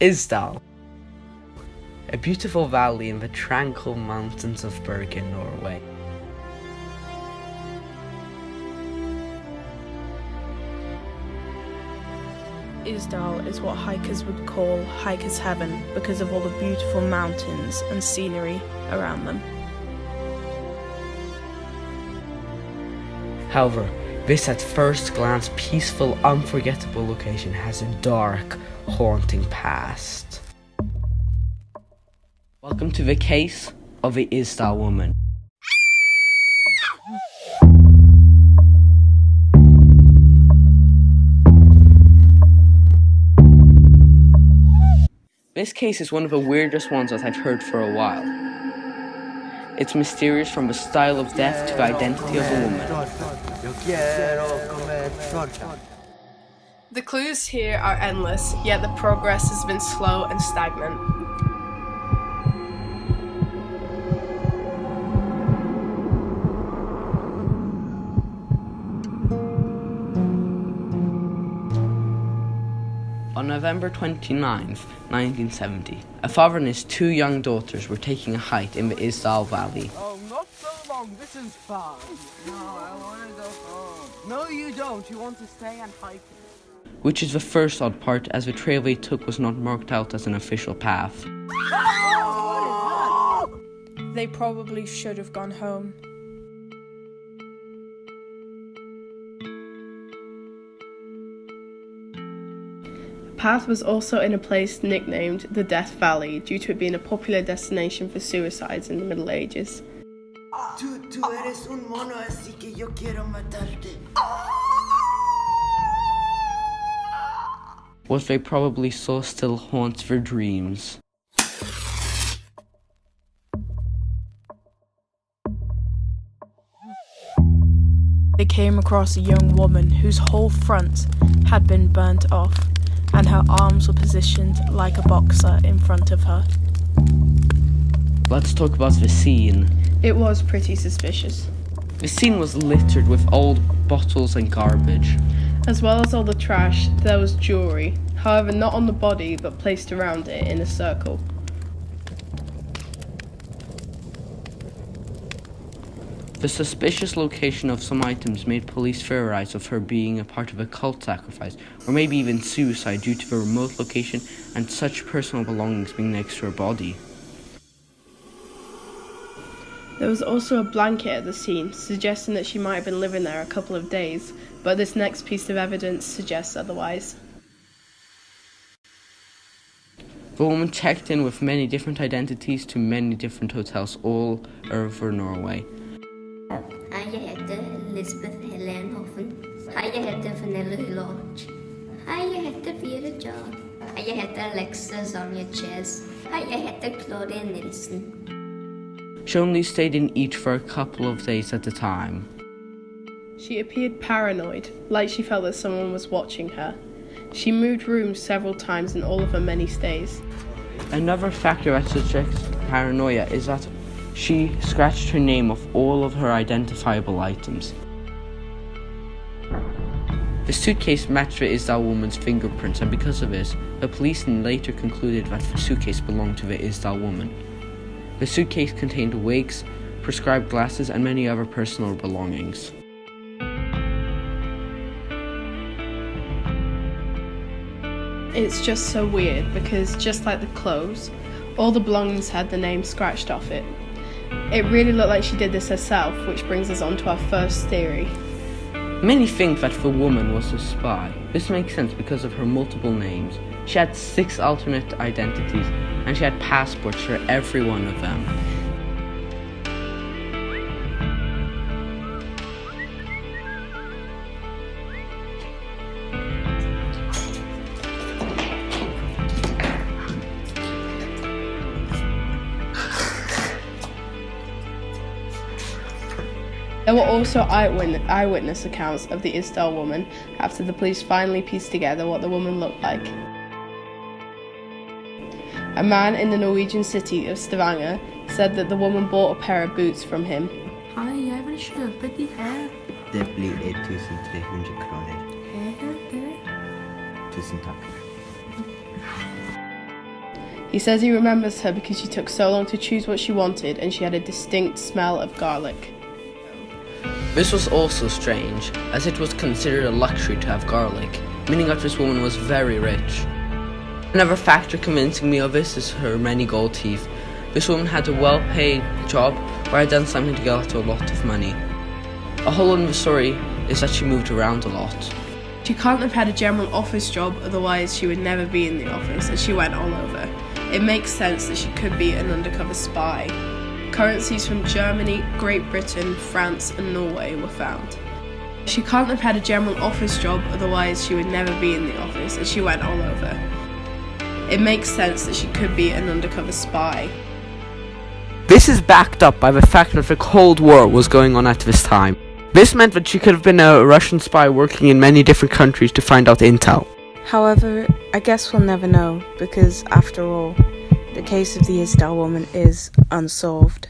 Isdal, a beautiful valley in the tranquil mountains of Bergen, Norway. Isdal is what hikers would call hiker's heaven because of all the beautiful mountains and scenery around them. However, this at first glance peaceful, unforgettable location has a dark, haunting past. Welcome to the case of the Isdal Woman. This case is one of the weirdest ones that I've heard for a while. It's mysterious from the style of death to the identity of the woman. The clues here are endless, yet the progress has been slow and stagnant. On November 29th, 1970, a father and his two young daughters were taking a hike in the Isdal Valley. Oh, not so long. This is fun. No, I want to go home. No, you don't. You want to stay and hike. Which is the first odd part, as the trail they took was not marked out as an official path. They probably should have gone home. The path was also in a place nicknamed the Death Valley due to it being a popular destination for suicides in the Middle Ages. Tú eres un mono, así que yo quiero matarte. What they probably saw still haunts their dreams. They came across a young woman whose whole front had been burnt off, and her arms were positioned like a boxer in front of her. Let's talk about the scene. It was pretty suspicious. The scene was littered with old bottles and garbage. As well as all the trash, there was jewellery, however not on the body but placed around it in a circle. The suspicious location of some items made police theorize of her being a part of a cult sacrifice, or maybe even suicide due to the remote location and such personal belongings being next to her body. There was also a blanket at the scene, suggesting that she might have been living there a couple of days, but this next piece of evidence suggests otherwise. The woman checked in with many different identities to many different hotels all over Norway. Hej, jeg heter Lisbeth Helen Hoffen. Hej, jeg heter Vanilla Lodge. Hej, jeg heter Vera John. Hej, jeg heter Alexa Sonia Ches. Hej, jeg heter Claudia Nilsen. She only stayed in each for a couple of days at a time. She appeared paranoid, like she felt that someone was watching her. She moved rooms several times in all of her many stays. Another factor that suggests paranoia is that she scratched her name off all of her identifiable items. The suitcase matched the Isdal woman's fingerprints, and because of this, the police later concluded that the suitcase belonged to the Isdal woman. The suitcase contained wigs, prescribed glasses, and many other personal belongings. It's just so weird because, just like the clothes, all the belongings had the name scratched off it. It really looked like she did this herself, which brings us on to our first theory. Many think that the woman was a spy. This makes sense because of her multiple names. She had 6 alternate identities, and she had passports for every one of them. There were also eyewitness accounts of the Isdal woman after the police finally pieced together what the woman looked like. A man in the Norwegian city of Stavanger said that the woman bought a pair of boots from him. Hej, jeg vil kjøpe de her. Det blir 1300 kroner. Jeg heter Tusen takk. He says he remembers her because she took so long to choose what she wanted and she had a distinct smell of garlic. This was also strange, as it was considered a luxury to have garlic, meaning that this woman was very rich. Another factor convincing me of this is her many gold teeth. This woman had a well-paid job where had done something to get her a lot of money. A hole in the story is that she moved around a lot. She can't have had a general office job, otherwise she would never be in the office, as she went all over. It makes sense that she could be an undercover spy. Currencies from Germany, Great Britain, France and Norway were found. She can't have had a general office job, otherwise she would never be in the office, as she went all over. It makes sense that she could be an undercover spy. This is backed up by the fact that the Cold War was going on at this time. This meant that she could have been a Russian spy working in many different countries to find out intel. However, I guess we'll never know, because after all, the case of the Isdal woman is unsolved.